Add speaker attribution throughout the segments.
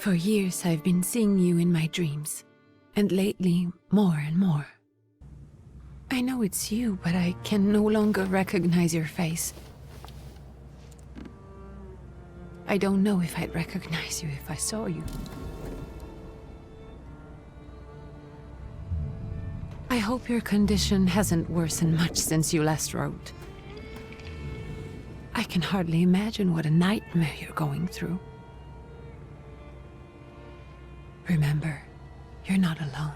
Speaker 1: For years I've been seeing you in my dreams, and lately more and more. I know it's you, but I can no longer recognize your face. I don't know if I'd recognize you if I saw you. I hope your condition hasn't worsened much since you last wrote. I can hardly imagine what a nightmare you're going through. Remember, you're not alone.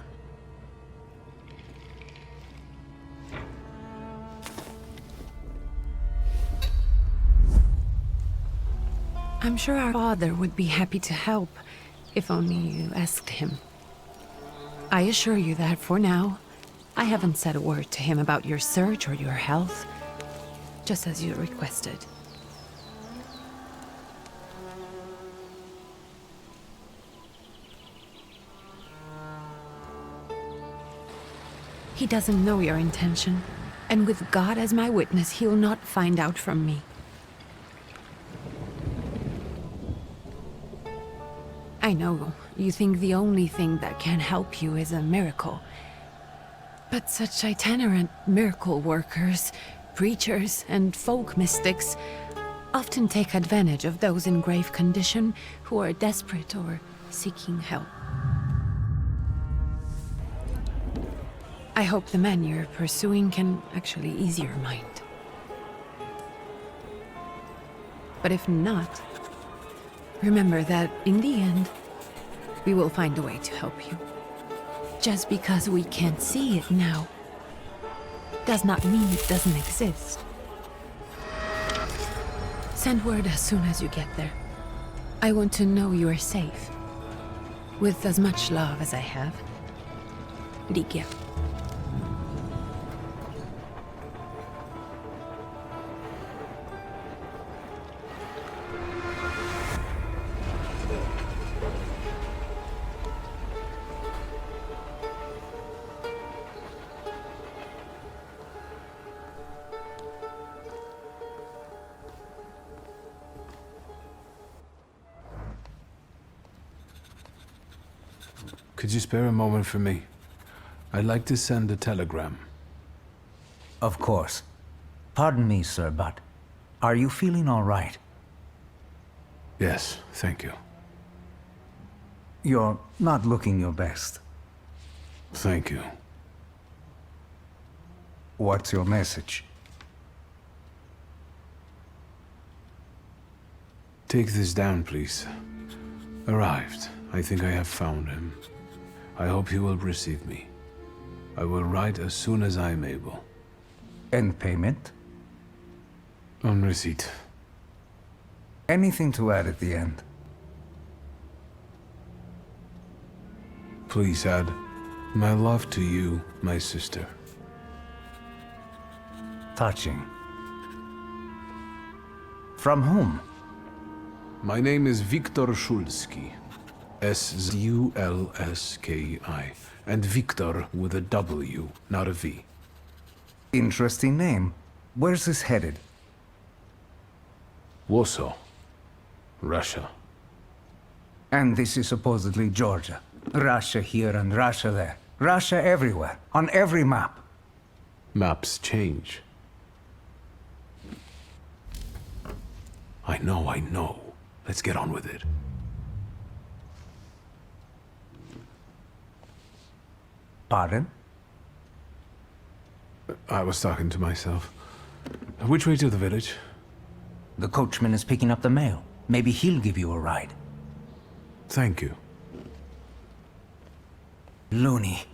Speaker 1: I'm sure our father would be happy to help, if only you asked him. I assure you that for now, I haven't said a word to him about your search or your health, just as you requested. He doesn't know your intention, and with God as my witness, he'll not find out from me. I know you think the only thing that can help you is a miracle. But such itinerant miracle workers, preachers, and folk mystics often take advantage of those in grave condition who are desperate or seeking help. I hope the man you're pursuing can actually ease your mind. But if not, remember that in the end, we will find a way to help you. Just because we can't see it now, does not mean it doesn't exist. Send word as soon as you get there. I want to know you are safe. With as much love as I have. Ligia.
Speaker 2: Could you spare a moment for me? I'd like to send a telegram.
Speaker 3: Of course. Pardon me, sir, but are you feeling all right?
Speaker 2: Yes, thank you.
Speaker 3: You're not looking your best.
Speaker 2: Thank you.
Speaker 3: What's your message?
Speaker 2: Take this down, please. Arrived. I think I have found him. I hope he will receive me. I will write as soon as I am able.
Speaker 3: And payment?
Speaker 2: On receipt.
Speaker 3: Anything to add at the end?
Speaker 2: Please add, my love to you, my sister.
Speaker 3: Touching. From whom?
Speaker 2: My name is Wiktor Szulski. S-U-L-S-K-I. And Wiktor with a W, not a V.
Speaker 3: Interesting name. Where's this headed?
Speaker 2: Warsaw. Russia.
Speaker 3: And this is supposedly Georgia. Russia here and Russia there. Russia everywhere, on every map.
Speaker 2: Maps change. I know. Let's get on with it.
Speaker 3: Pardon?
Speaker 2: I was talking to myself. Which way to the village?
Speaker 3: The coachman is picking up the mail. Maybe he'll give you a ride.
Speaker 2: Thank you.
Speaker 3: Loony.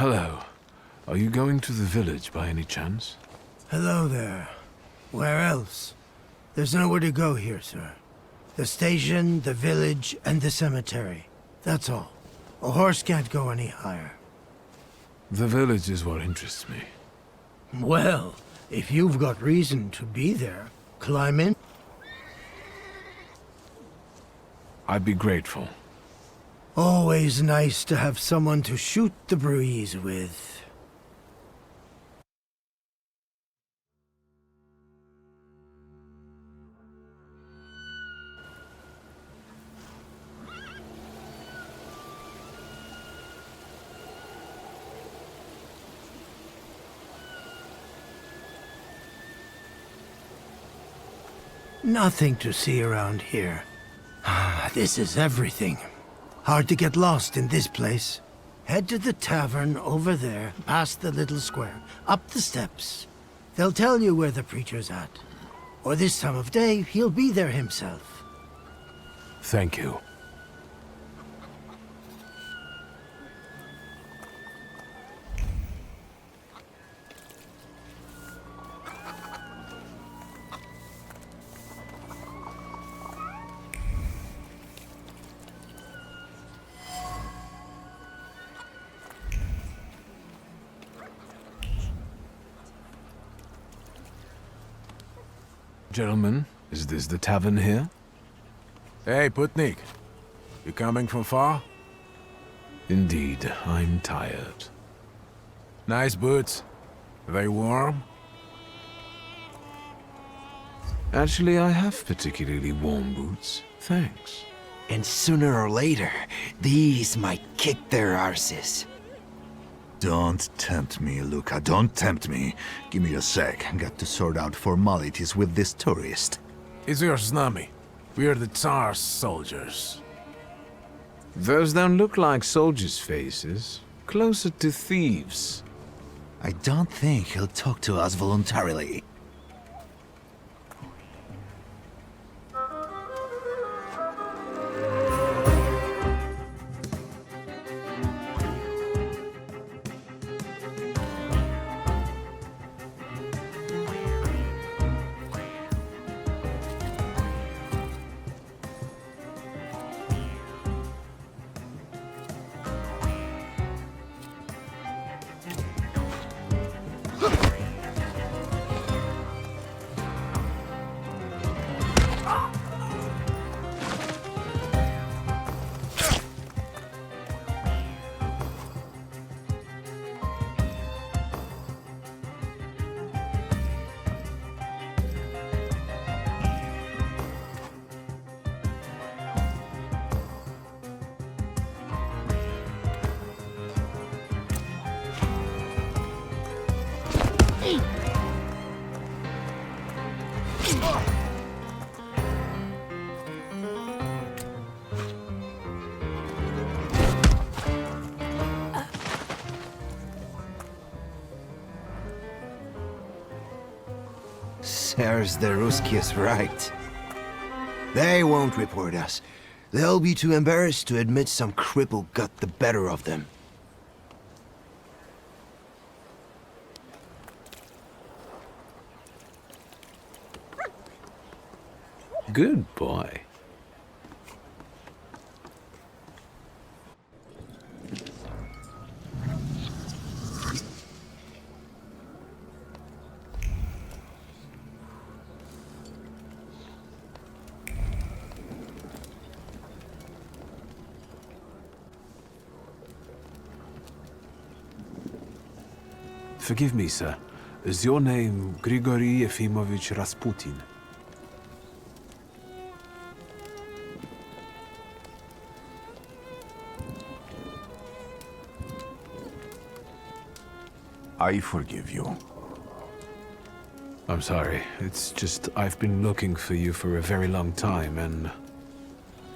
Speaker 2: Hello. Are you going to the village by any chance?
Speaker 4: Hello there. Where else? There's nowhere to go here, sir. The station, the village, and the cemetery. That's all. A horse can't go any higher.
Speaker 2: The village is what interests me.
Speaker 4: Well, if you've got reason to be there, climb in.
Speaker 2: I'd be grateful.
Speaker 4: Always nice to have someone to shoot the breeze with. Nothing to see around here. This is everything. Hard to get lost in this place. Head to the tavern over there, past the little square, up the steps. They'll tell you where the preacher's at. Or this time of day, he'll be there himself.
Speaker 2: Thank you. Gentlemen, is this the tavern here?
Speaker 5: Hey, Putnik. You coming from far?
Speaker 2: Indeed, I'm tired.
Speaker 5: Nice boots. Are they warm?
Speaker 2: Actually, I have particularly warm boots. Thanks.
Speaker 6: And sooner or later, these might kick their arses.
Speaker 7: Don't tempt me, Luca. Don't tempt me. Give me a sec. Got to sort out formalities with this tourist.
Speaker 5: It's your snummy. We are the Tsar's soldiers.
Speaker 2: Those don't look like soldiers' faces. Closer to thieves.
Speaker 7: I don't think he'll talk to us voluntarily.
Speaker 6: There's the Ruskies right. They won't report us. They'll be too embarrassed to admit some cripple got the better of them.
Speaker 2: Good boy. Forgive me, sir. Is your name Grigory Yefimovich Rasputin?
Speaker 5: I forgive you.
Speaker 2: I'm sorry. It's just I've been looking for you for a very long time, and...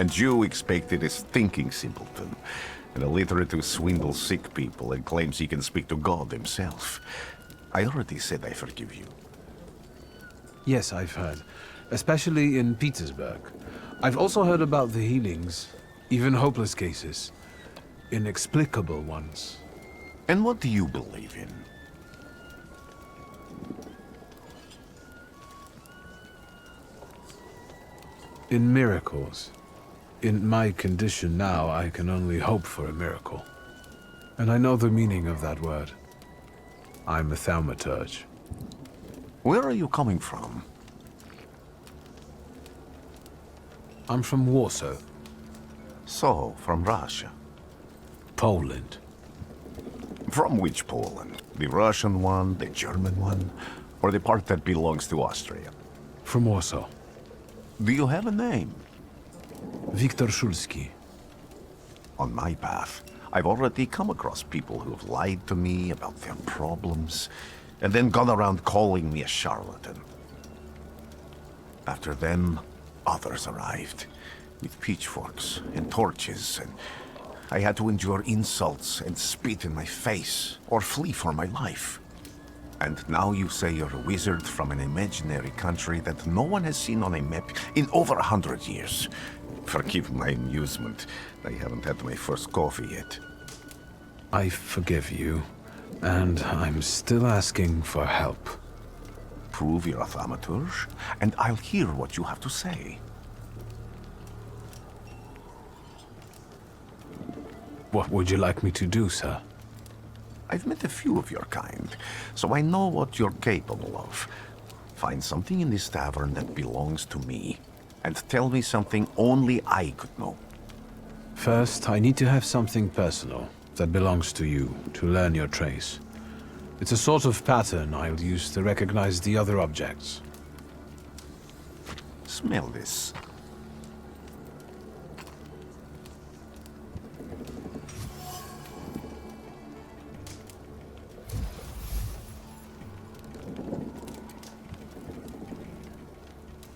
Speaker 8: And you expected a thinking simpleton, an illiterate who swindles sick people and claims he can speak to God himself. I already said I forgive you.
Speaker 2: Yes, I've heard. Especially in Petersburg. I've also heard about the healings, even hopeless cases. Inexplicable ones.
Speaker 8: And what do you believe in?
Speaker 2: In miracles. In my condition now, I can only hope for a miracle. And I know the meaning of that word. I'm a Thaumaturge.
Speaker 8: Where are you coming from?
Speaker 2: I'm from Warsaw,
Speaker 8: So, from Russia.
Speaker 2: Poland.
Speaker 8: From which Poland? The Russian one, the German one, or the part that belongs to Austria?
Speaker 2: From Warsaw.
Speaker 8: Do you have a name?
Speaker 2: Wiktor Szulski.
Speaker 8: On my path, I've already come across people who have lied to me about their problems, and then gone around calling me a charlatan. After them, others arrived, with pitchforks and torches, and I had to endure insults and spit in my face, or flee for my life. And now you say you're a wizard from an imaginary country that no one has seen on a map in over 100 years. Forgive my amusement. I haven't had my first coffee yet.
Speaker 2: I forgive you, and I'm still asking for help.
Speaker 8: Prove you're a Thaumaturge, and I'll hear what you have to say.
Speaker 2: What would you like me to do, sir?
Speaker 8: I've met a few of your kind, so I know what you're capable of. Find something in this tavern that belongs to me, and tell me something only I could know.
Speaker 2: First, I need to have something personal that belongs to you to learn your trace. It's a sort of pattern I'll use to recognize the other objects.
Speaker 8: Smell this.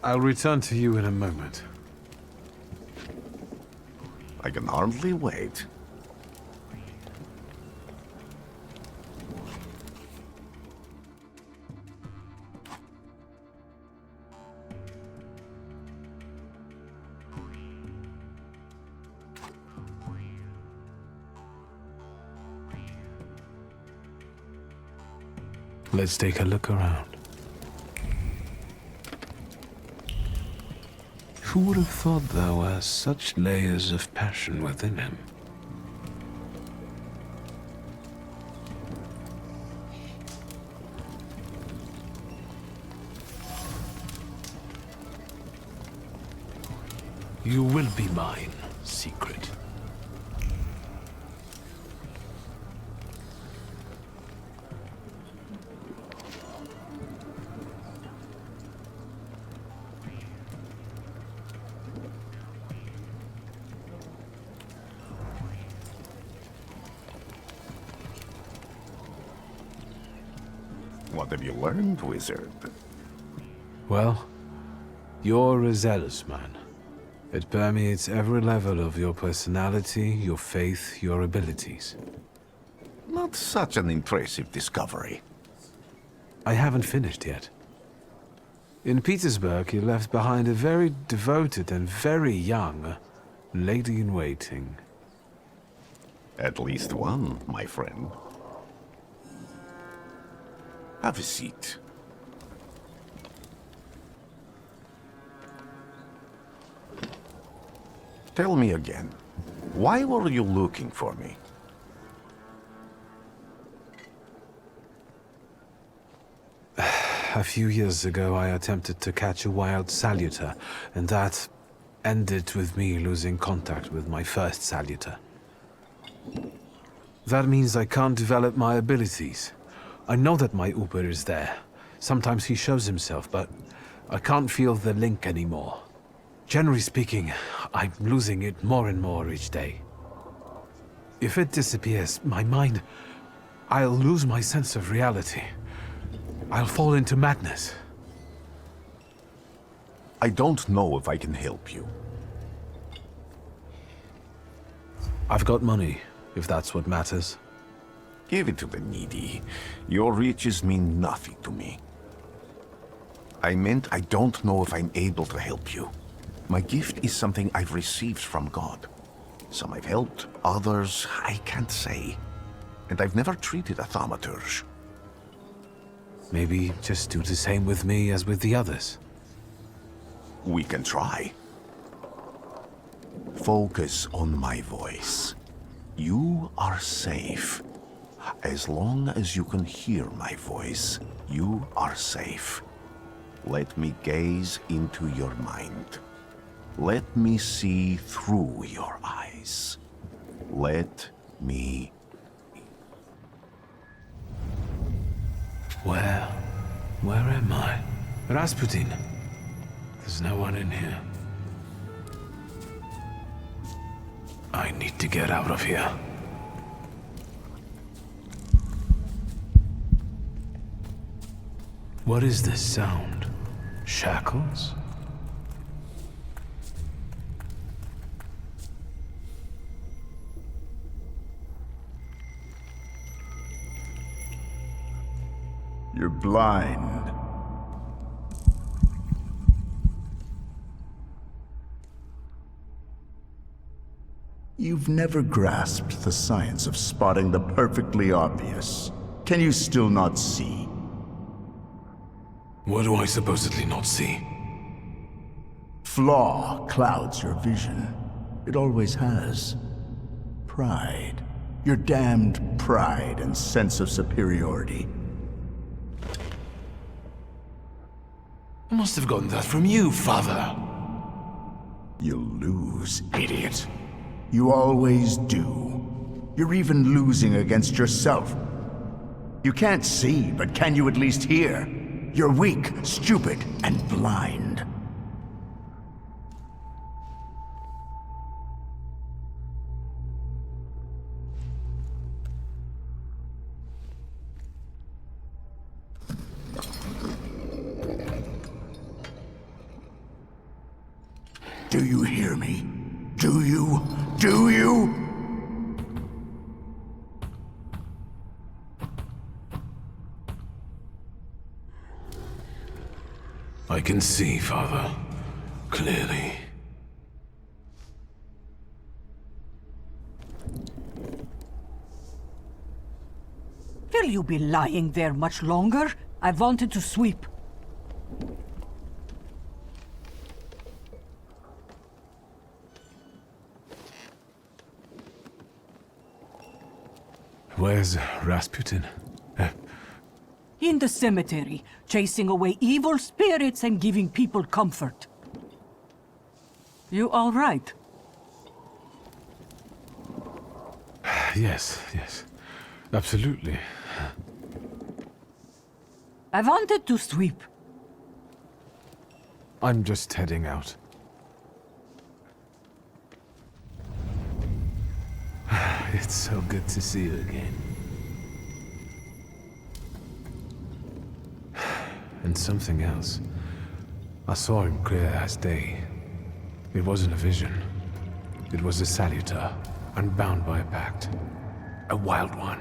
Speaker 2: I'll return to you in a moment.
Speaker 8: I can hardly wait.
Speaker 2: Let's take a look around. Who would have thought there were such layers of passion within him? You will be mine, secret.
Speaker 8: What have you learned, wizard?
Speaker 2: Well, you're a zealous man. It permeates every level of your personality, your faith, your abilities.
Speaker 8: Not such an impressive discovery.
Speaker 2: I haven't finished yet. In Petersburg, you left behind a very devoted and very young lady-in-waiting.
Speaker 8: At least one, my friend. Have a seat. Tell me again, why were you looking for me?
Speaker 2: A few years ago, I attempted to catch a wild saluter, and that ended with me losing contact with my first saluter. That means I can't develop my abilities. I know that my Uber is there. Sometimes he shows himself, but I can't feel the link anymore. Generally speaking, I'm losing it more and more each day. If it disappears, my mind... I'll lose my sense of reality. I'll fall into madness.
Speaker 8: I don't know if I can help you.
Speaker 2: I've got money, if that's what matters.
Speaker 8: Give it to the needy. Your riches mean nothing to me. I meant I don't know if I'm able to help you. My gift is something I've received from God. Some I've helped, others I can't say. and I've never treated a thaumaturge.
Speaker 2: Maybe just do the same with me as with the others.
Speaker 8: We can try. Focus on my voice. You are safe. As long as you can hear my voice, you are safe. Let me gaze into your mind. Let me see through your eyes. Let me...
Speaker 2: Where am I? Rasputin. There's no one in here. I need to get out of here. What is this sound? Shackles?
Speaker 7: You're blind. You've never grasped the science of spotting the perfectly obvious. Can you still not see?
Speaker 2: What do I supposedly not see?
Speaker 7: Flaw clouds your vision. It always has. Pride. Your damned pride and sense of superiority.
Speaker 2: I must have gotten that from you, Father.
Speaker 7: You'll lose, idiot. You always do. You're even losing against yourself. You can't see, but can you at least hear? You're weak, stupid, and blind. Do you hear me? Do you? Do you?
Speaker 2: I can see, Father. Clearly.
Speaker 9: Will you be lying there much longer? I wanted to sweep.
Speaker 2: Where's Rasputin?
Speaker 9: In the cemetery, chasing away evil spirits and giving people comfort. You all right?
Speaker 2: Yes. Absolutely.
Speaker 9: I wanted to sweep.
Speaker 2: I'm just heading out. It's so good to see you again. And something else. I saw him clear as day. It wasn't a vision. It was a salutar, unbound by a pact. A wild one.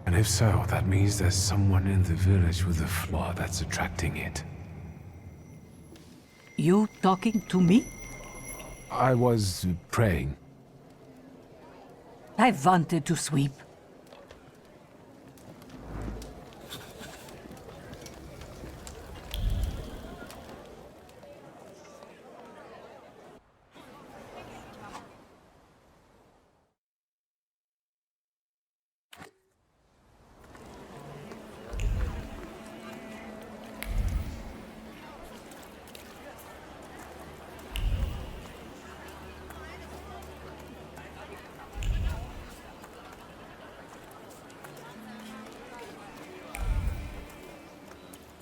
Speaker 2: And if so, that means there's someone in the village with a flaw that's attracting it.
Speaker 9: You talking to me?
Speaker 2: I was praying.
Speaker 9: I wanted to sweep.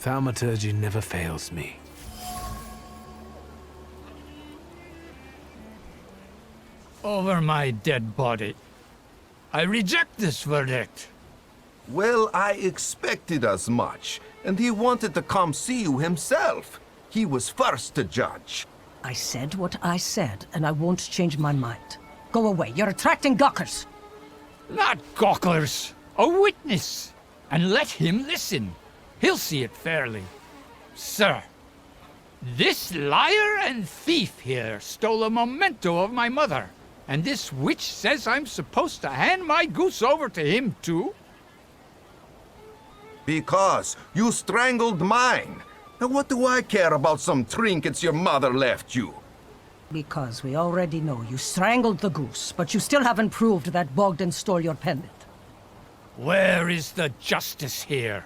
Speaker 2: Thaumaturge never fails me.
Speaker 10: Over my dead body. I reject this verdict.
Speaker 11: Well, I expected as much, and he wanted to come see you himself. He was first to judge.
Speaker 12: I said what I said, and I won't change my mind. Go away, you're attracting gawkers!
Speaker 10: Not gawkers, a witness. And let him listen. He'll see it fairly. Sir, this liar and thief here stole a memento of my mother. And this witch says I'm supposed to hand my goose over to him too?
Speaker 11: Because you strangled mine. And what do I care about some trinkets your mother left you?
Speaker 12: Because we already know you strangled the goose, but you still haven't proved that Bogdan stole your pendant.
Speaker 10: Where is the justice here?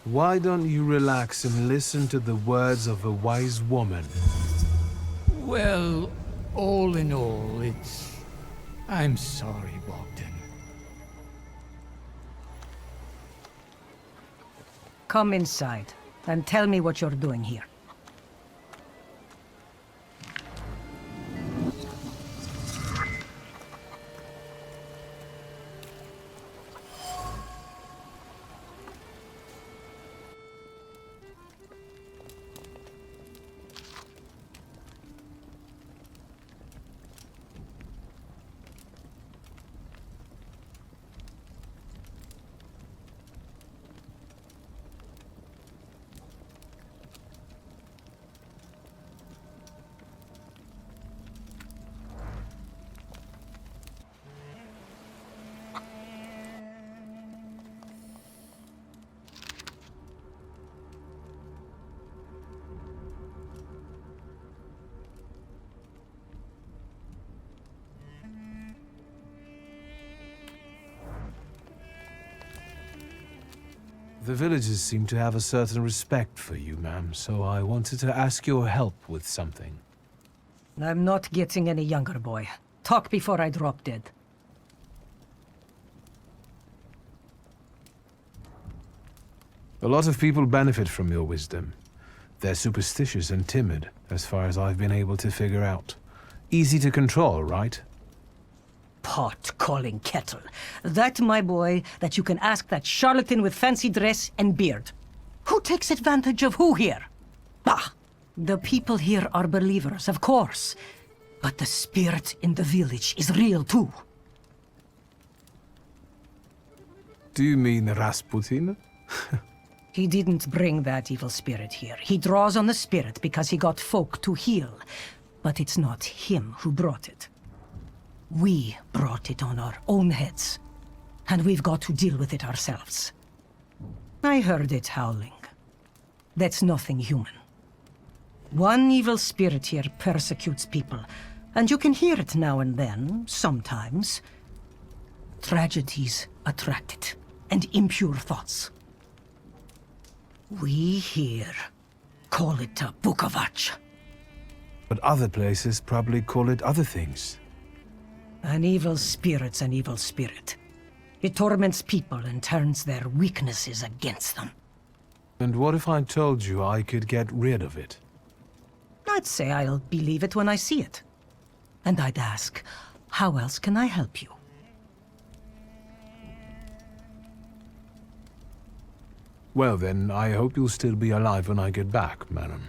Speaker 2: Why don't you relax and listen to the words of a wise woman?
Speaker 10: Well, all in all, I'm sorry, Bogdan.
Speaker 12: Come inside, and tell me what you're doing here.
Speaker 2: The villagers seem to have a certain respect for you, ma'am, so I wanted to ask your help with something.
Speaker 12: I'm not getting any younger, boy. Talk before I drop dead.
Speaker 2: A lot of people benefit from your wisdom. They're superstitious and timid, as far as I've been able to figure out. Easy to control, right?
Speaker 12: Pot calling kettle. That, my boy, that you can ask that charlatan with fancy dress and beard. Who takes advantage of who here? Bah! The people here are believers, of course. But the spirit in the village is real too.
Speaker 2: Do you mean Rasputin?
Speaker 12: He didn't bring that evil spirit here. He draws on the spirit because he got folk to heal. But it's not him who brought it. We brought it on our own heads. And we've got to deal with it ourselves. I heard it howling. That's nothing human. One evil spirit here persecutes people, and you can hear it now and then, sometimes. Tragedies attract it, and impure thoughts. We here call it a Bukovac.
Speaker 2: But other places probably call it other things.
Speaker 12: An evil spirit's an evil spirit. It torments people and turns their weaknesses against them.
Speaker 2: And what if I told you I could get rid of it?
Speaker 12: I'd say I'll believe it when I see it. And I'd ask, how else can I help you?
Speaker 2: Well then, I hope you'll still be alive when I get back, madam.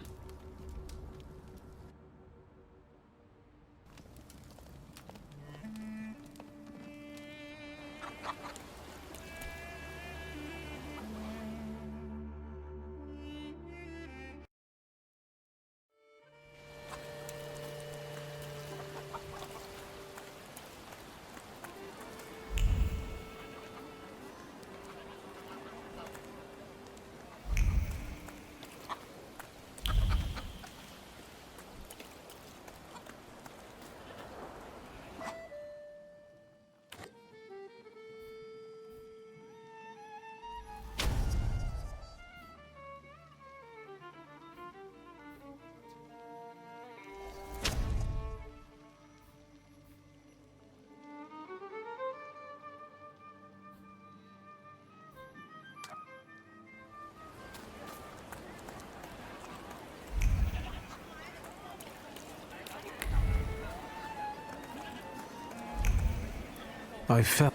Speaker 2: I felt...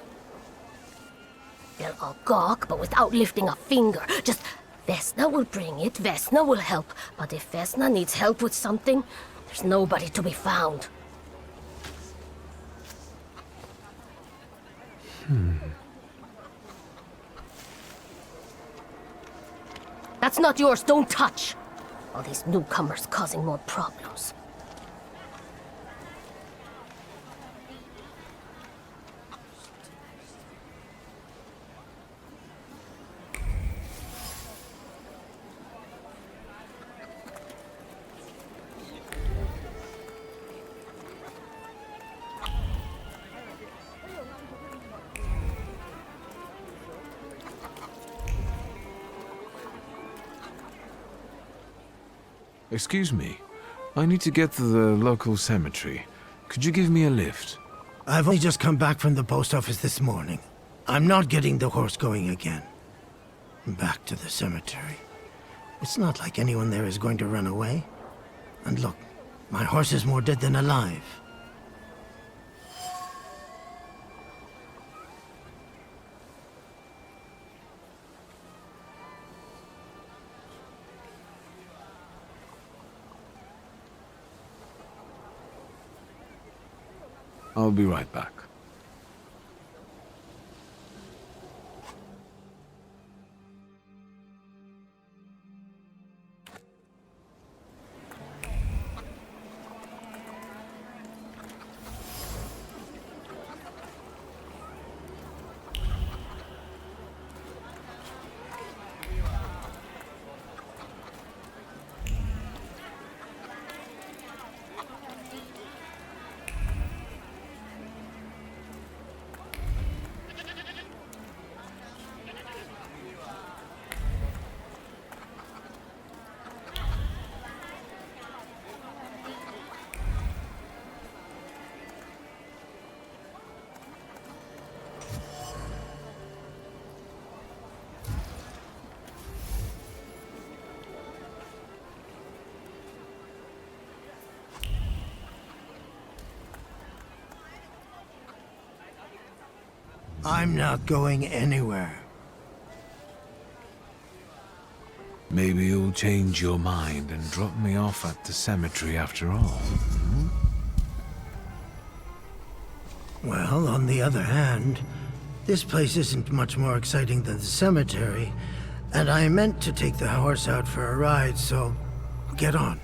Speaker 4: They'll
Speaker 13: I'll gawk, but without lifting a finger. Just, Vesna will bring it, Vesna will help. But if Vesna needs help with something, there's nobody to be found. That's not yours, don't touch! All these newcomers causing more problems.
Speaker 2: Excuse me. I need to get to the local cemetery. Could you give me a lift?
Speaker 4: I've only just come back from the post office this morning. I'm not getting the horse going again. Back to the cemetery. It's not like anyone there is going to run away. And look, my horse is more dead than alive.
Speaker 2: I'll be right back.
Speaker 4: I'm not going anywhere.
Speaker 2: Maybe you'll change your mind and drop me off at the cemetery after all.
Speaker 4: Well, on the other hand, this place isn't much more exciting than the cemetery, and I meant to take the horse out for a ride, so get on.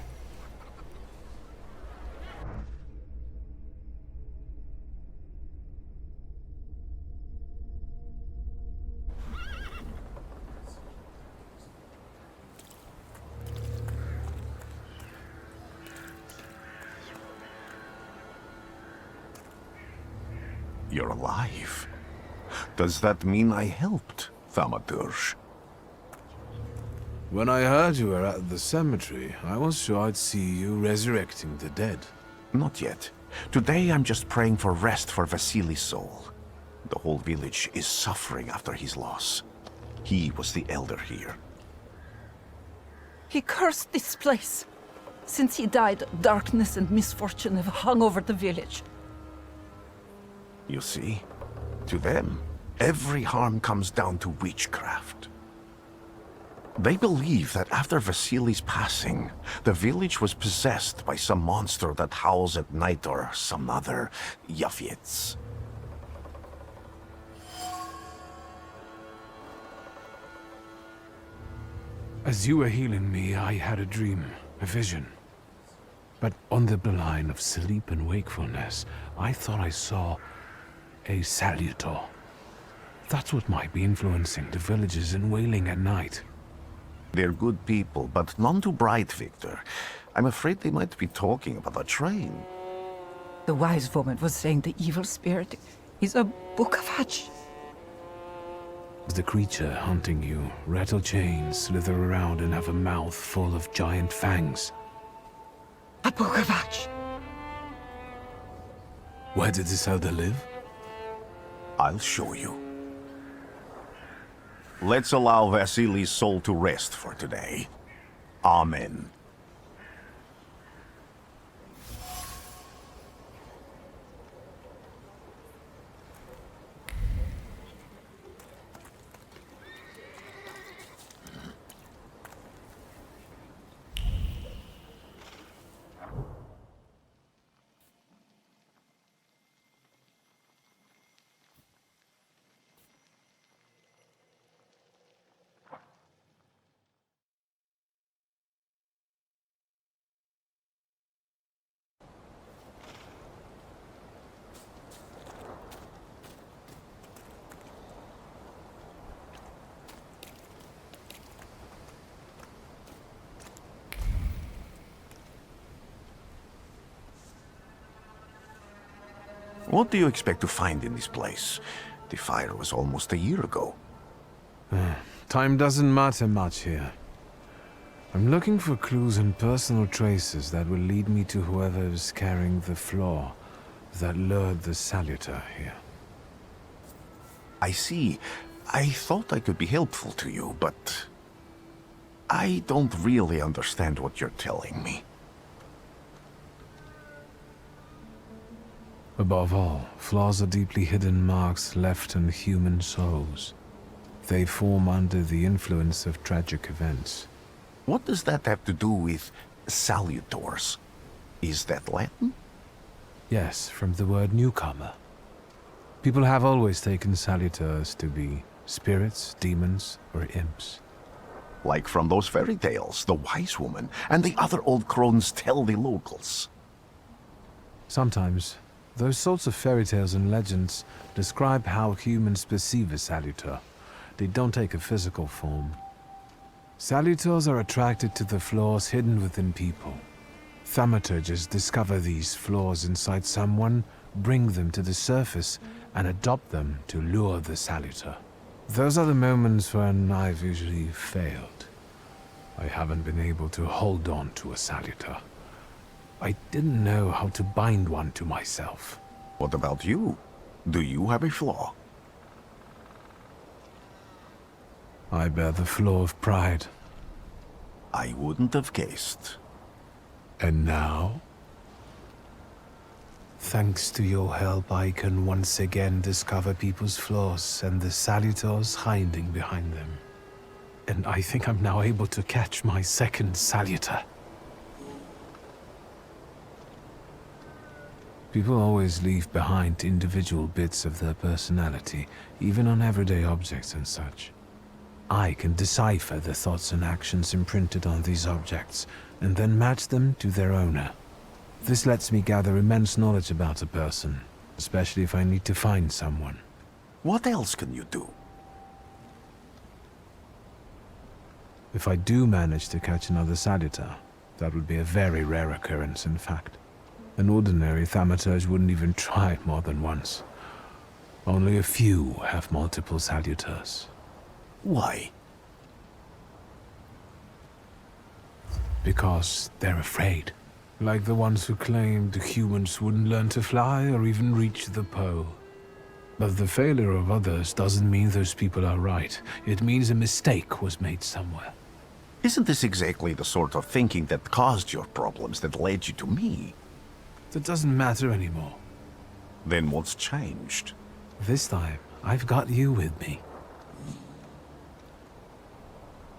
Speaker 8: You're alive. Does that mean I helped, Thaumaturge?
Speaker 2: When I heard you were at the cemetery, I was sure I'd see you resurrecting the dead.
Speaker 8: Not yet. Today I'm just praying for rest for Vasily's soul. The whole village is suffering after his loss. He was the elder here.
Speaker 14: He cursed this place. Since he died, darkness and misfortune have hung over the village.
Speaker 8: You see? To them, every harm comes down to witchcraft. They believe that after Vasily's passing, the village was possessed by some monster that howls at night or some other Yafets.
Speaker 2: As you were healing me, I had a dream, a vision. But on the line of sleep and wakefulness, I thought I saw a salutor. That's what might be influencing the villagers in wailing at night.
Speaker 8: They're good people, but none too bright, Wiktor. I'm afraid they might be talking about a train.
Speaker 14: The wise woman was saying the evil spirit is a book of hatch.
Speaker 2: The creature hunting you, rattle chains, slither around and have a mouth full of giant fangs.
Speaker 14: A book of hatch.
Speaker 2: Where did this elder live?
Speaker 8: I'll show you. Let's allow Vasily's soul to rest for today. Amen. What do you expect to find in this place? The fire was almost a year ago.
Speaker 2: Time doesn't matter much here. I'm looking for clues and personal traces that will lead me to whoever is carrying the flaw that lured the Salutor here.
Speaker 8: I see. I thought I could be helpful to you, but I don't really understand what you're telling me.
Speaker 2: Above all, flaws are deeply hidden marks left in human souls. They form under the influence of tragic events.
Speaker 8: What does that have to do with salutors? Is that Latin?
Speaker 2: Yes, from the word newcomer. People have always taken salutors to be spirits, demons, or imps.
Speaker 8: Like from those fairy tales, the wise woman and the other old crones tell the locals.
Speaker 2: Sometimes, those sorts of fairy tales and legends describe how humans perceive a salutor. They don't take a physical form. Salutors are attracted to the flaws hidden within people. Thaumaturges discover these flaws inside someone, bring them to the surface, and adopt them to lure the salutor. Those are the moments when I've usually failed. I haven't been able to hold on to a salutor. I didn't know how to bind one to myself.
Speaker 8: What about you? Do you have a flaw?
Speaker 2: I bear the flaw of pride.
Speaker 8: I wouldn't have guessed.
Speaker 2: And now? Thanks to your help, I can once again discover people's flaws and the salutors hiding behind them. And I think I'm now able to catch my second salutor. People always leave behind individual bits of their personality, even on everyday objects and such. I can decipher the thoughts and actions imprinted on these objects, and then match them to their owner. This lets me gather immense knowledge about a person, especially if I need to find someone.
Speaker 8: What else can you do?
Speaker 2: If I do manage to catch another salutor, that would be a very rare occurrence, in fact. An ordinary Thaumaturge wouldn't even try it more than once. Only a few have multiple salutors.
Speaker 8: Why?
Speaker 2: Because they're afraid. Like the ones who claimed humans wouldn't learn to fly or even reach the pole. But the failure of others doesn't mean those people are right. It means a mistake was made somewhere.
Speaker 8: Isn't this exactly the sort of thinking that caused your problems that led you to me?
Speaker 2: That doesn't matter anymore.
Speaker 8: Then what's changed?
Speaker 2: This time, I've got you with me.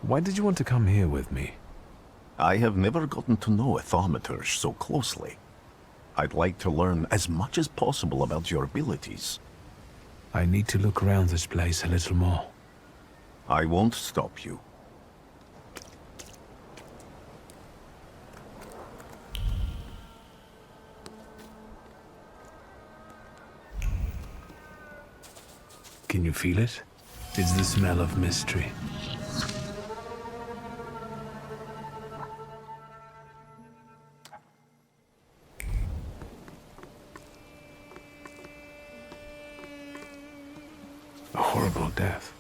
Speaker 2: Why did you want to come here with me?
Speaker 8: I have never gotten to know a Thaumaturge so closely. I'd like to learn as much as possible about your abilities.
Speaker 2: I need to look around this place a little more.
Speaker 8: I won't stop you.
Speaker 2: Can you feel it? It's the smell of mystery. A horrible death.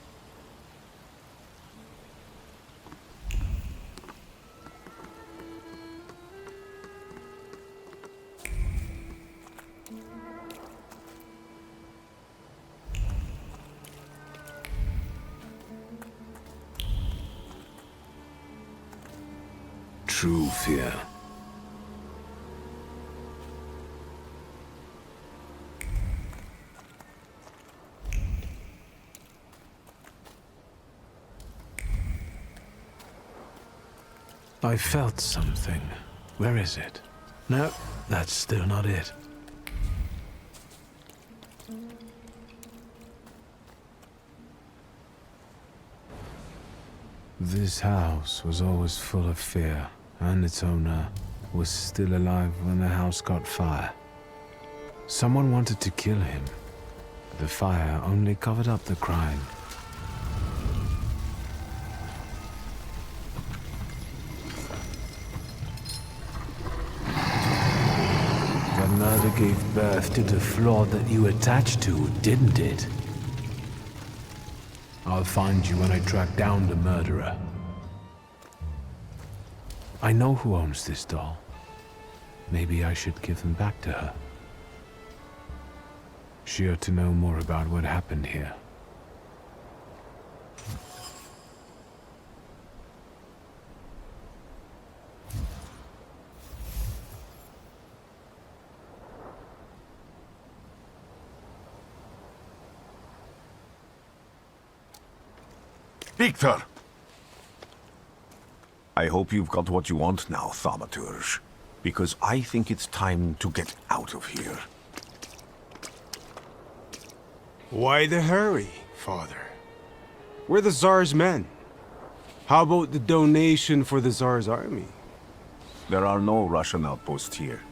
Speaker 2: True fear. I felt something. Where is it? No, that's still not it. This house was always full of fear, and its owner was still alive when the house caught fire. Someone wanted to kill him. The fire only covered up the crime. The murder gave birth to the flaw that you attached to, didn't it? I'll find you when I track down the murderer. I know who owns this doll. Maybe I should give them back to her. She ought to know more about what happened here.
Speaker 8: Wiktor! I hope you've got what you want now, Thaumaturge. Because I think it's time to get out of here.
Speaker 15: Why the hurry, Father? We're the Tsar's men. How about the donation for the Tsar's army?
Speaker 8: There are no Russian outposts here.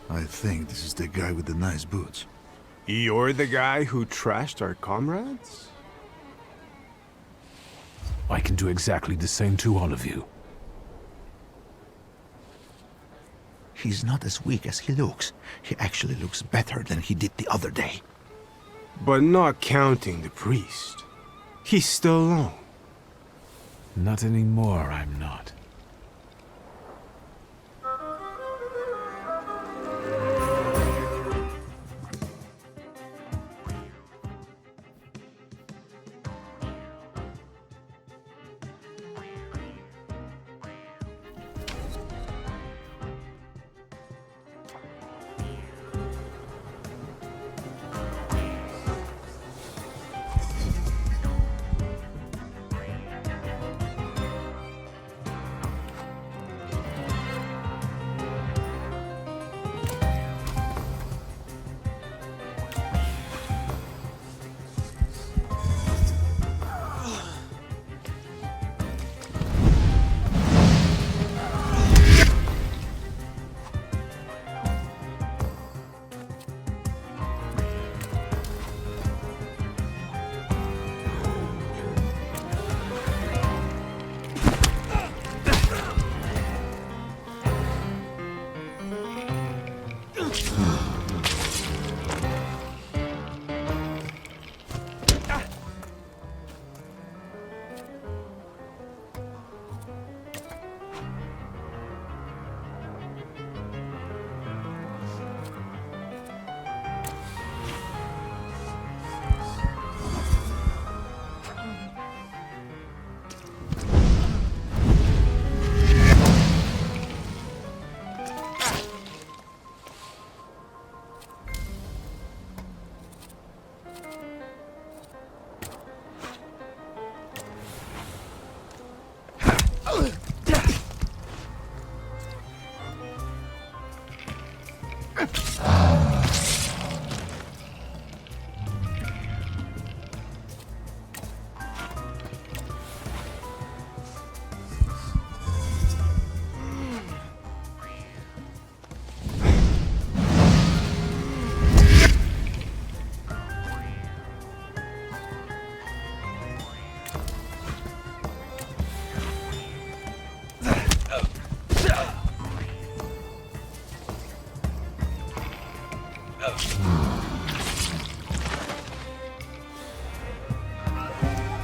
Speaker 16: I think this is the guy with the nice boots.
Speaker 15: You're the guy who trashed our comrades?
Speaker 2: I can do exactly the same to all of you.
Speaker 16: He's not as weak as he looks. He actually looks better than he did the other day.
Speaker 15: But not counting the priest. He's still alone.
Speaker 2: Not anymore, I'm not.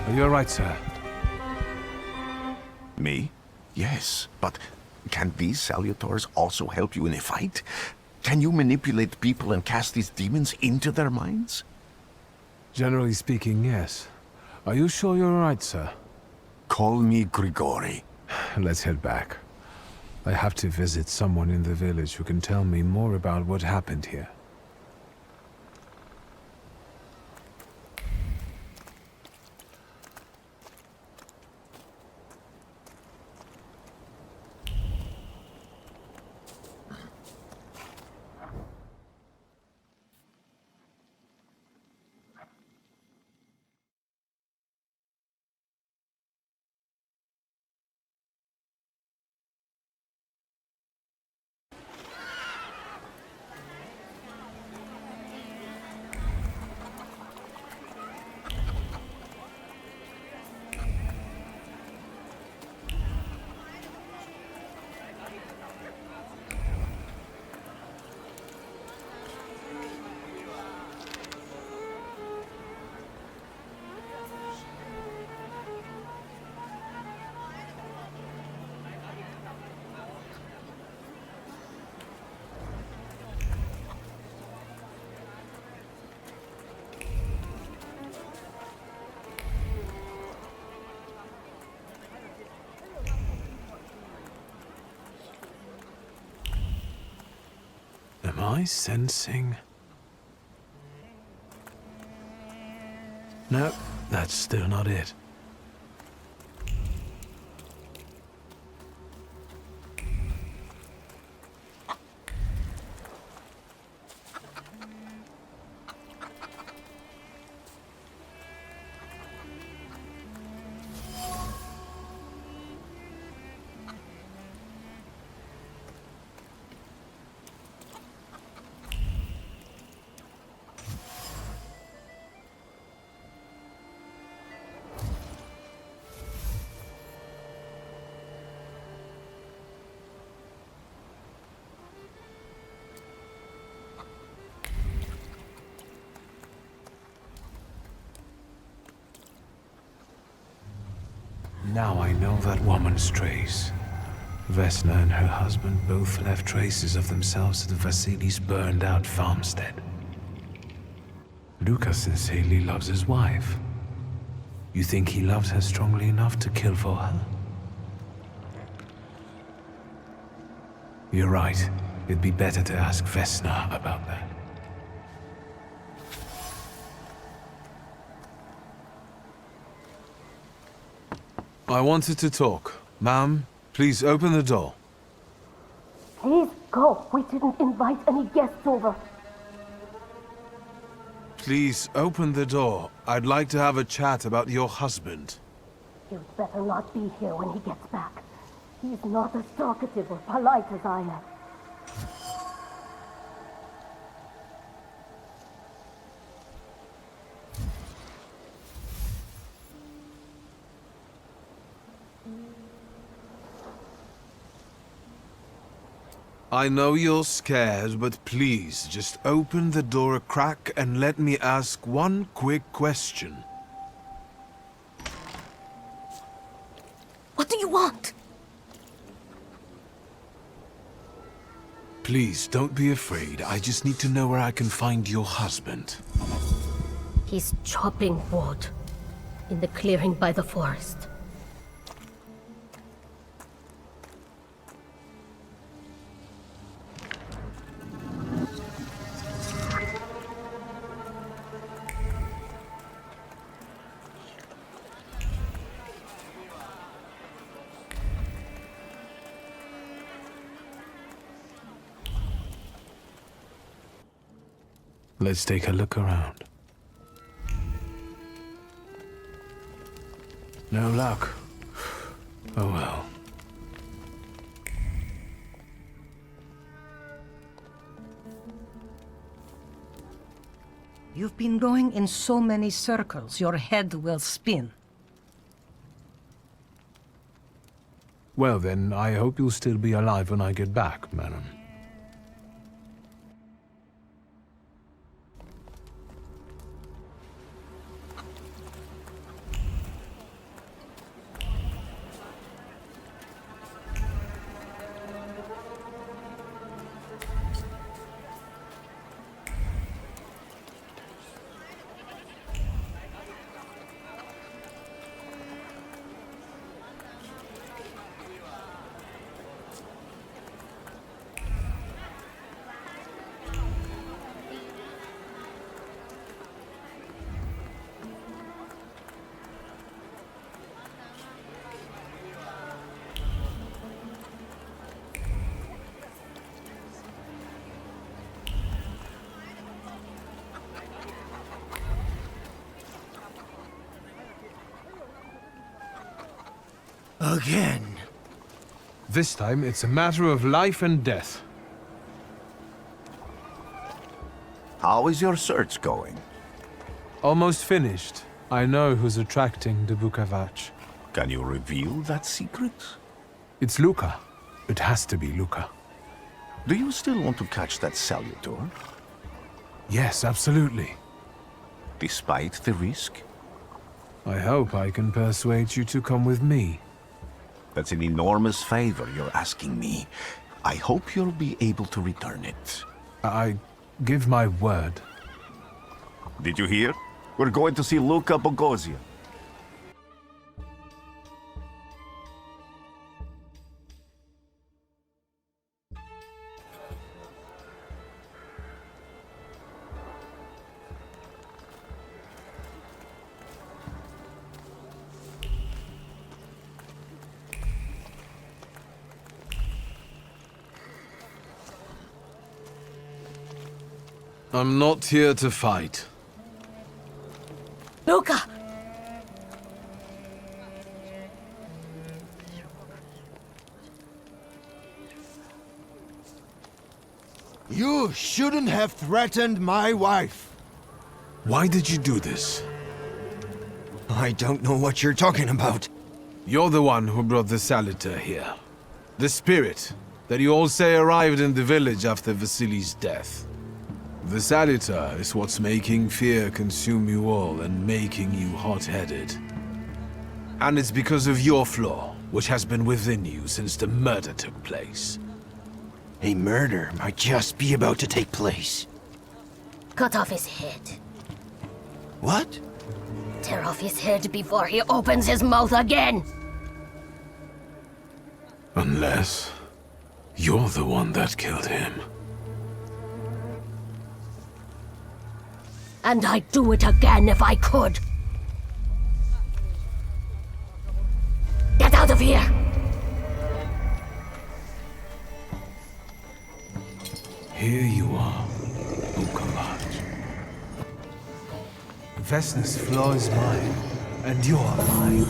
Speaker 2: Are you all right, sir?
Speaker 8: Me? Yes, but can these salutars also help you in a fight? Can you manipulate people and cast these demons into their minds?
Speaker 2: Generally speaking, yes. Are you sure you're all right, sir?
Speaker 8: Call me Grigori.
Speaker 2: Let's head back. I have to visit someone in the village who can tell me more about what happened here. I sensing? No, that's still not it. Now I know that woman's trace. Vesna and her husband both left traces of themselves at Vasily's burned-out farmstead. Luka sincerely loves his wife. You think he loves her strongly enough to kill for her? You're right. It'd be better to ask Vesna about that. I wanted to talk. Ma'am, please open the door.
Speaker 13: Please go. We didn't invite any guests over.
Speaker 2: Please open the door. I'd like to have a chat about your husband.
Speaker 13: You'd better not be here when he gets back. He's not as talkative or polite as I am.
Speaker 2: I know you're scared, but please, just open the door a crack and let me ask one quick question.
Speaker 13: What do you want?
Speaker 2: Please, don't be afraid. I just need to know where I can find your husband.
Speaker 13: He's chopping wood in the clearing by the forest.
Speaker 2: Let's take a look around. No luck. Oh well.
Speaker 12: You've been going in so many circles, your head will spin.
Speaker 2: Well then, I hope you'll still be alive when I get back, madam.
Speaker 4: Again.
Speaker 2: This time, it's a matter of life and death.
Speaker 8: How is your search going?
Speaker 2: Almost finished. I know who's attracting the Bukavach.
Speaker 8: Can you reveal that secret?
Speaker 2: It's Luka. It has to be Luka.
Speaker 8: Do you still want to catch that Salutor?
Speaker 2: Yes, absolutely.
Speaker 8: Despite the risk?
Speaker 2: I hope I can persuade you to come with me.
Speaker 8: That's an enormous favor you're asking me. I hope you'll be able to return it.
Speaker 2: I give my word.
Speaker 8: Did you hear? We're going to see Luka Bogosian.
Speaker 2: I'm not here to fight.
Speaker 13: Luca!
Speaker 6: You shouldn't have threatened my wife.
Speaker 2: Why did you do this?
Speaker 6: I don't know what you're talking about.
Speaker 2: You're the one who brought the Saliter here. The spirit that you all say arrived in the village after Vasily's death. The Saliter is what's making fear consume you all and making you hot-headed. And it's because of your flaw, which has been within you since the murder took place.
Speaker 6: A murder might just be about to take place.
Speaker 13: Cut off his head.
Speaker 6: What?
Speaker 13: Tear off his head before he opens his mouth again!
Speaker 2: Unless you're the one that killed him.
Speaker 13: And I'd do it again if I could. Get out of here!
Speaker 2: Here you are, Ukalat. Vesna's flaw is mine, and you're mine.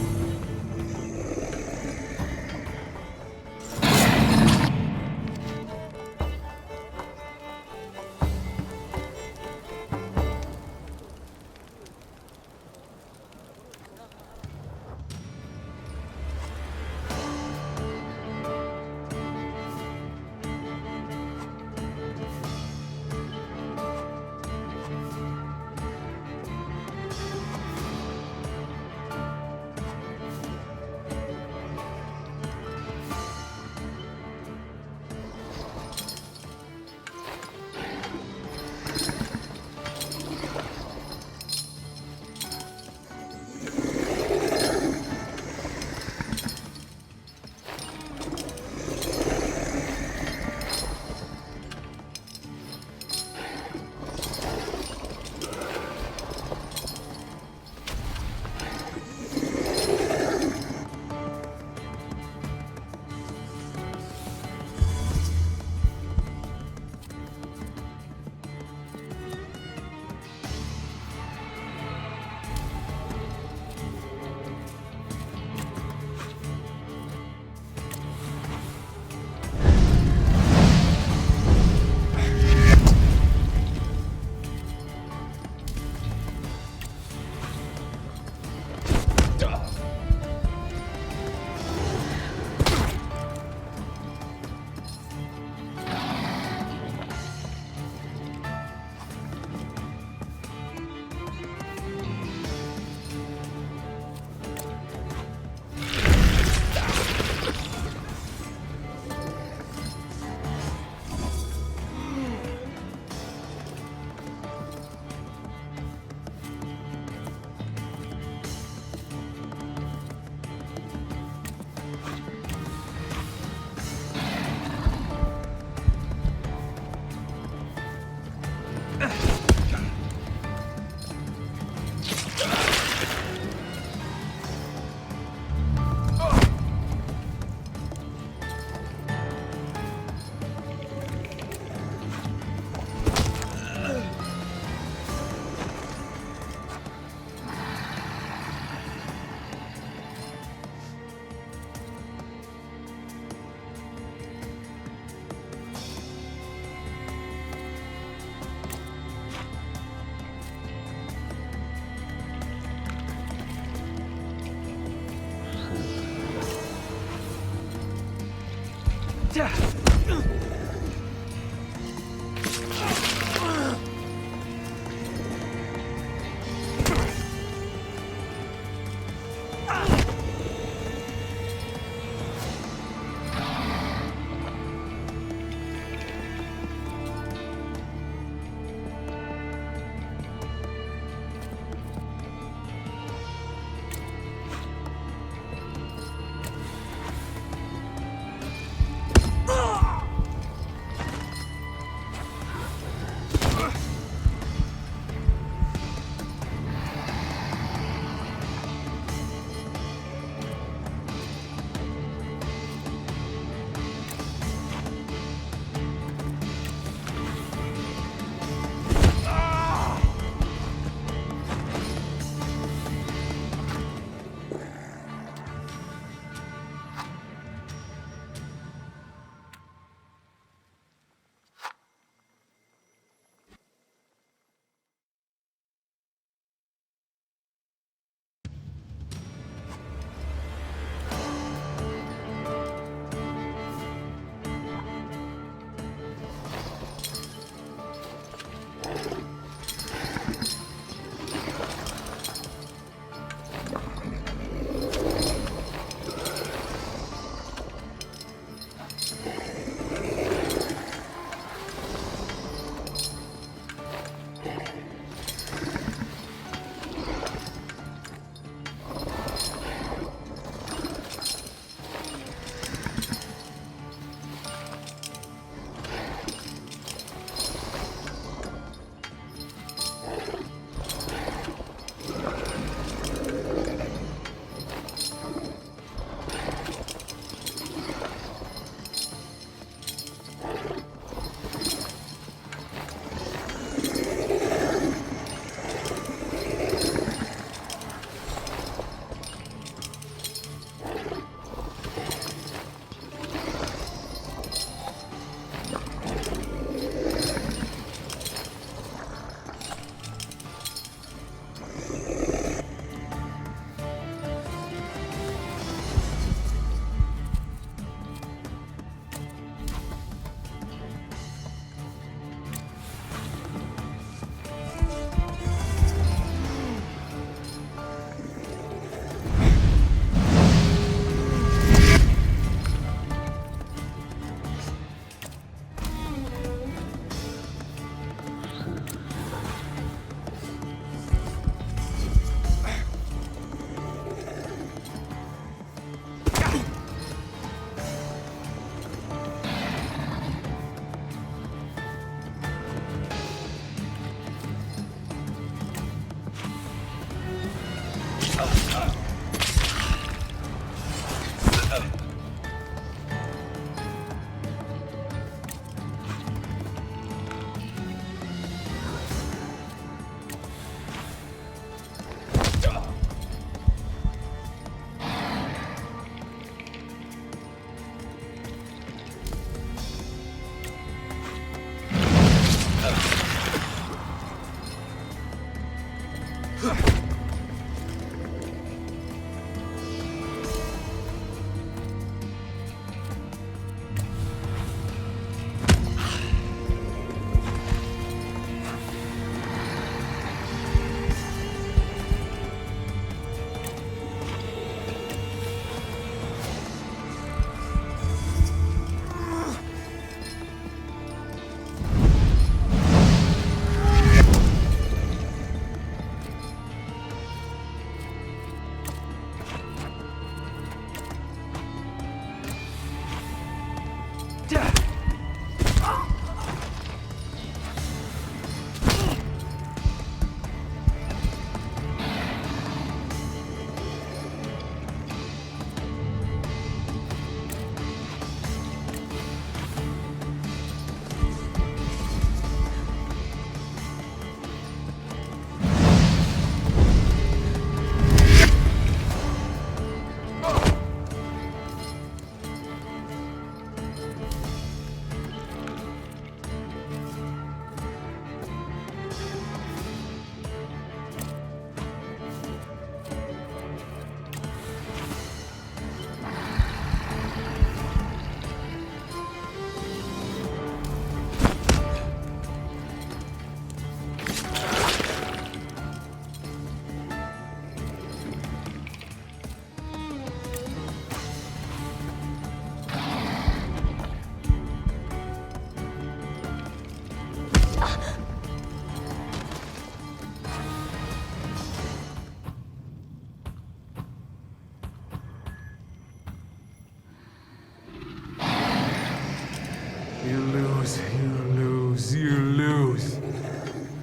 Speaker 2: You lose, you lose, you lose.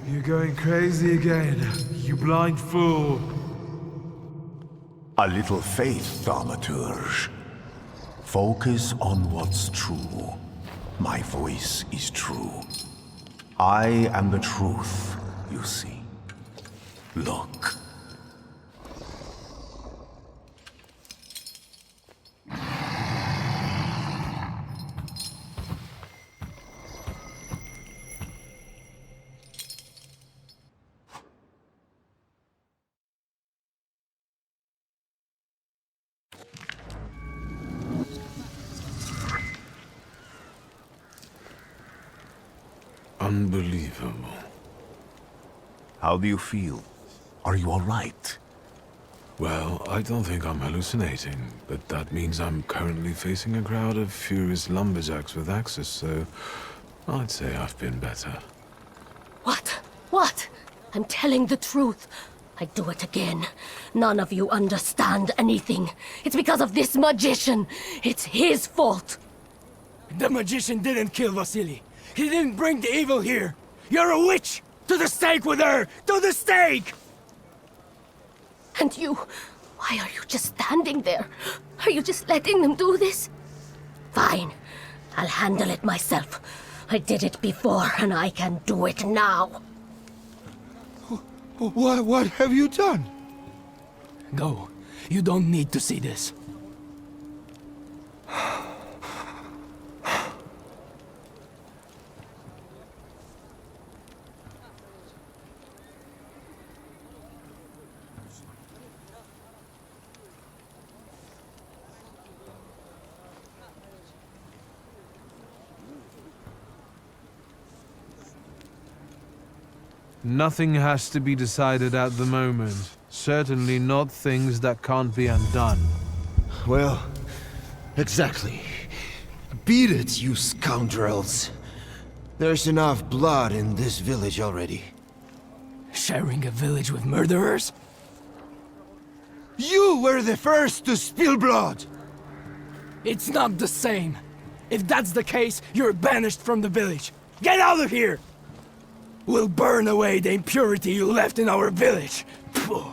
Speaker 2: You're going crazy again, you blind fool.
Speaker 8: A little faith, Thaumaturge. Focus on what's true. My voice is true. I am the truth, you see. Look.
Speaker 2: Unbelievable.
Speaker 8: How do you feel? Are you all right?
Speaker 2: Well, I don't think I'm hallucinating, but that means I'm currently facing a crowd of furious lumberjacks with axes, so I'd say I've been better.
Speaker 13: What? What? I'm telling the truth. I do it again. None of you understand anything. It's because of this magician. It's his fault.
Speaker 17: The magician didn't kill Vasily. He didn't bring the evil here. You're a witch! To the stake with her! To the stake!
Speaker 13: And you... why are you just standing there? Are you just letting them do this? Fine. I'll handle it myself. I did it before, and I can do it now.
Speaker 17: What have you done? Go. You don't need to see this.
Speaker 2: Nothing has to be decided at the moment. Certainly not things that can't be undone.
Speaker 6: Well, exactly. Beat it, you scoundrels. There's enough blood in this village already.
Speaker 17: Sharing a village with murderers?
Speaker 6: You were the first to spill blood!
Speaker 17: It's not the same. If that's the case, you're banished from the village. Get out of here! We'll burn away the impurity you left in our village. Phew.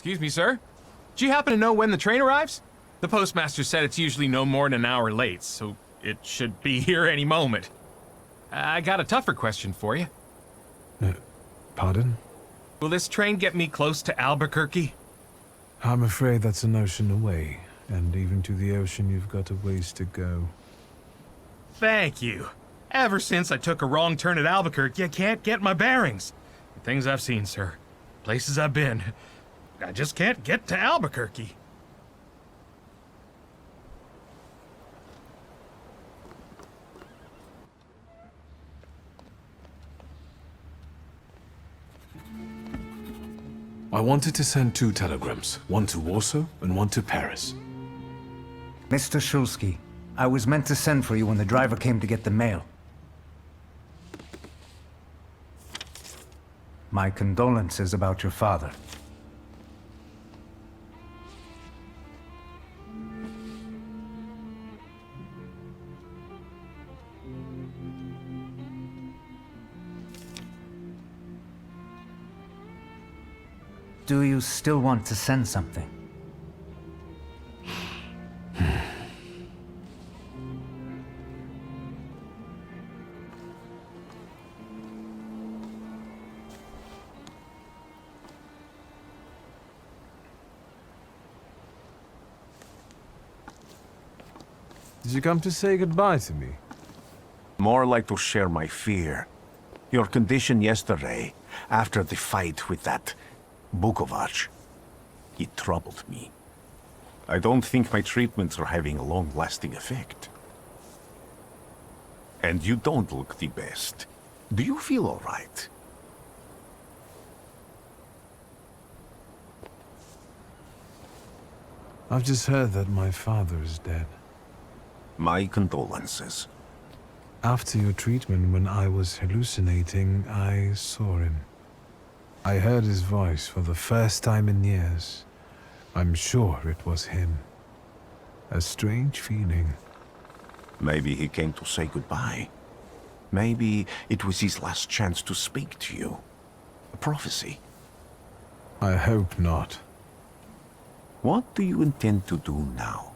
Speaker 18: Excuse me, sir. Do you happen to know when the train arrives? The postmaster said it's usually no more than an hour late, so it should be here any moment. I got a tougher question for you.
Speaker 2: Pardon?
Speaker 18: Will this train get me close to Albuquerque?
Speaker 2: I'm afraid that's an ocean away, and even to the ocean you've got a ways to go.
Speaker 18: Thank you. Ever since I took a wrong turn at Albuquerque, I can't get my bearings. The things I've seen, sir. Places I've been. I just can't get to Albuquerque.
Speaker 2: I wanted to send 2 telegrams, one to Warsaw and one to Paris.
Speaker 3: Mr. Szulski, I was meant to send for you when the driver came to get the mail. My condolences about your father. Do you still want to send something?
Speaker 2: Did you come to say goodbye to me?
Speaker 8: More like to share my fear. Your condition yesterday, after the fight with that Bukovac, it troubled me. I don't think my treatments are having a long-lasting effect. And you don't look the best. Do you feel all right?
Speaker 2: I've just heard that my father is dead.
Speaker 8: My condolences.
Speaker 2: After your treatment, when I was hallucinating, I saw him. I heard his voice for the first time in years. I'm sure it was him. A strange feeling.
Speaker 8: Maybe he came to say goodbye. Maybe it was his last chance to speak to you. A prophecy.
Speaker 2: I hope not.
Speaker 8: What do you intend to do now?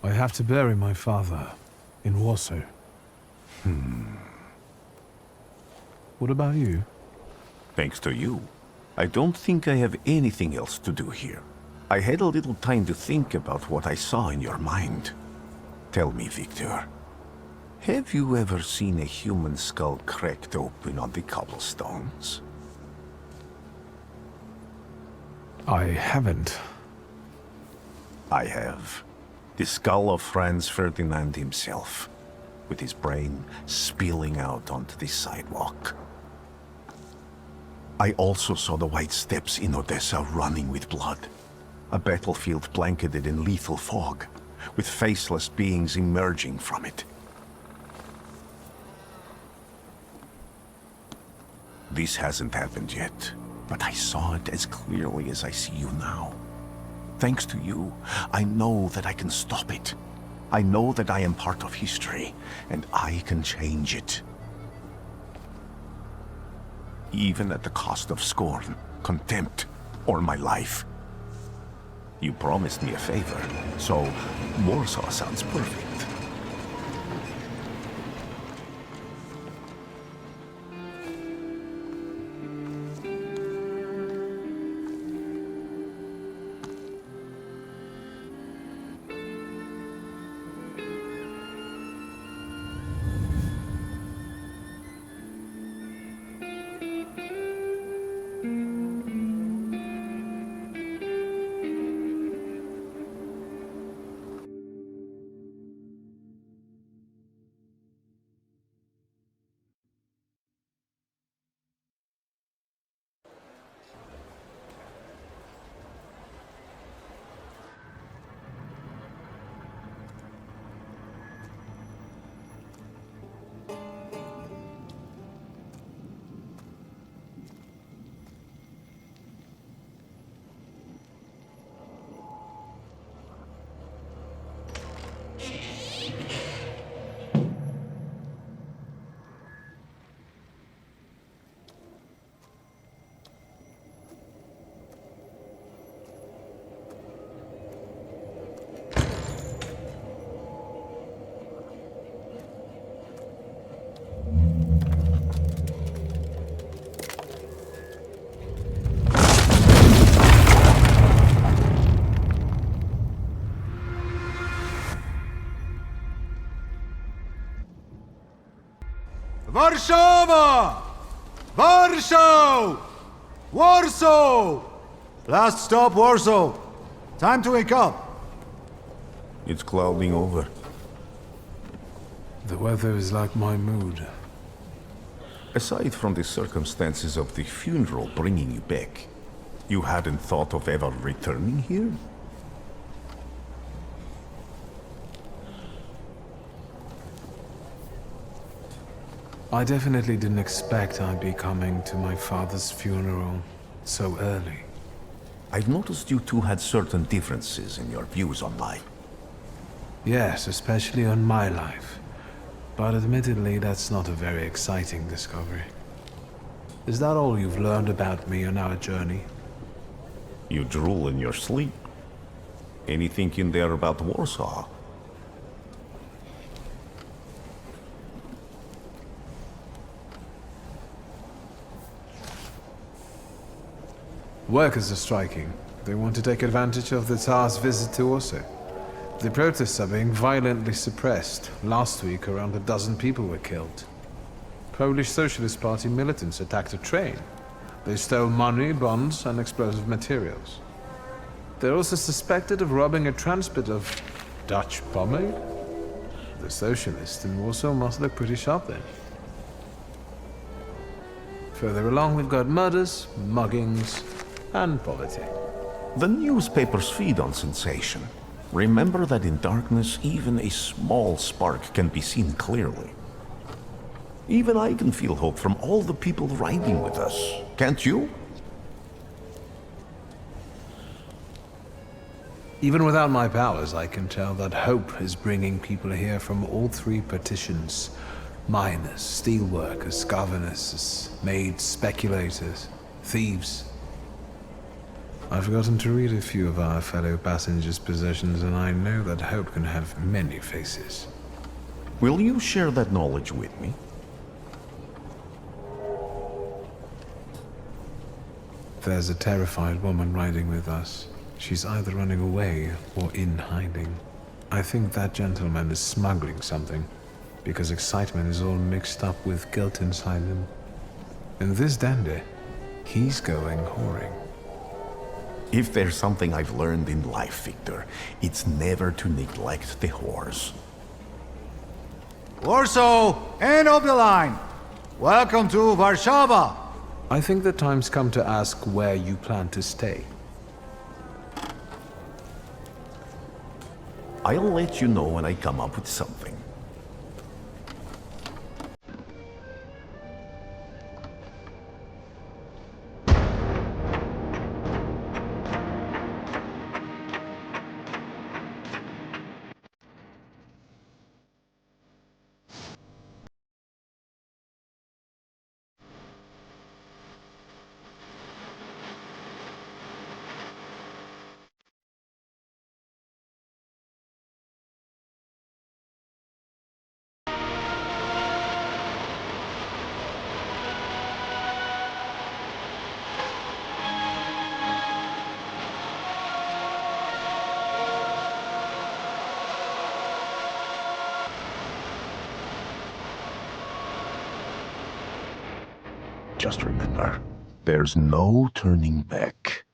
Speaker 2: I have to bury my father in Warsaw. What about you?
Speaker 8: Thanks to you. I don't think I have anything else to do here. I had a little time to think about what I saw in your mind. Tell me, Wiktor, have you ever seen a human skull cracked open on the cobblestones?
Speaker 2: I haven't.
Speaker 8: I have. The skull of Franz Ferdinand himself, with his brain spilling out onto the sidewalk. I also saw the white steps in Odessa running with blood. A battlefield blanketed in lethal fog, with faceless beings emerging from it. This hasn't happened yet, but I saw it as clearly as I see you now. Thanks to you, I know that I can stop it. I know that I am part of history, and I can change it. Even at the cost of scorn, contempt, or my life. You promised me a favor, so Warsaw sounds perfect.
Speaker 15: Warszawa! Warsaw! Warsaw! Last stop, Warsaw. Time to wake up.
Speaker 8: It's clouding over.
Speaker 2: The weather is like my mood.
Speaker 8: Aside from the circumstances of the funeral bringing you back, you hadn't thought of ever returning here?
Speaker 2: I definitely didn't expect I'd be coming to my father's funeral so early.
Speaker 8: I've noticed you two had certain differences in your views on life.
Speaker 2: Yes, especially on my life. But admittedly, that's not a very exciting discovery. Is that all you've learned about me on our journey?
Speaker 8: You drool in your sleep. Anything in there about Warsaw?
Speaker 2: Workers are striking. They want to take advantage of the Tsar's visit to Warsaw. The protests are being violently suppressed. Last week, around a dozen people were killed. Polish Socialist Party militants attacked a train. They stole money, bonds, and explosive materials. They're also suspected of robbing a transport of Dutch pomade. The socialists in Warsaw must look pretty sharp then. Further along, we've got murders, muggings, and poverty.
Speaker 8: The newspapers feed on sensation. Remember that in darkness, even a small spark can be seen clearly. Even I can feel hope from all the people riding with us. Can't you?
Speaker 2: Even without my powers, I can tell that hope is bringing people here from all three partitions. Miners, steelworkers, governesses, maids, speculators, thieves. I've forgotten to read a few of our fellow passengers' possessions, and I know that hope can have many faces.
Speaker 8: Will you share that knowledge with me?
Speaker 2: There's a terrified woman riding with us. She's either running away or in hiding. I think that gentleman is smuggling something, because excitement is all mixed up with guilt inside him. And this dandy, he's going whoring.
Speaker 8: If there's something I've learned in life, Victor, it's never to neglect the whores.
Speaker 15: Warsaw, end of the line. Welcome to Warszawa.
Speaker 2: I think the time's come to ask where you plan to stay.
Speaker 8: I'll let you know when I come up with something. Just remember, there's no turning back.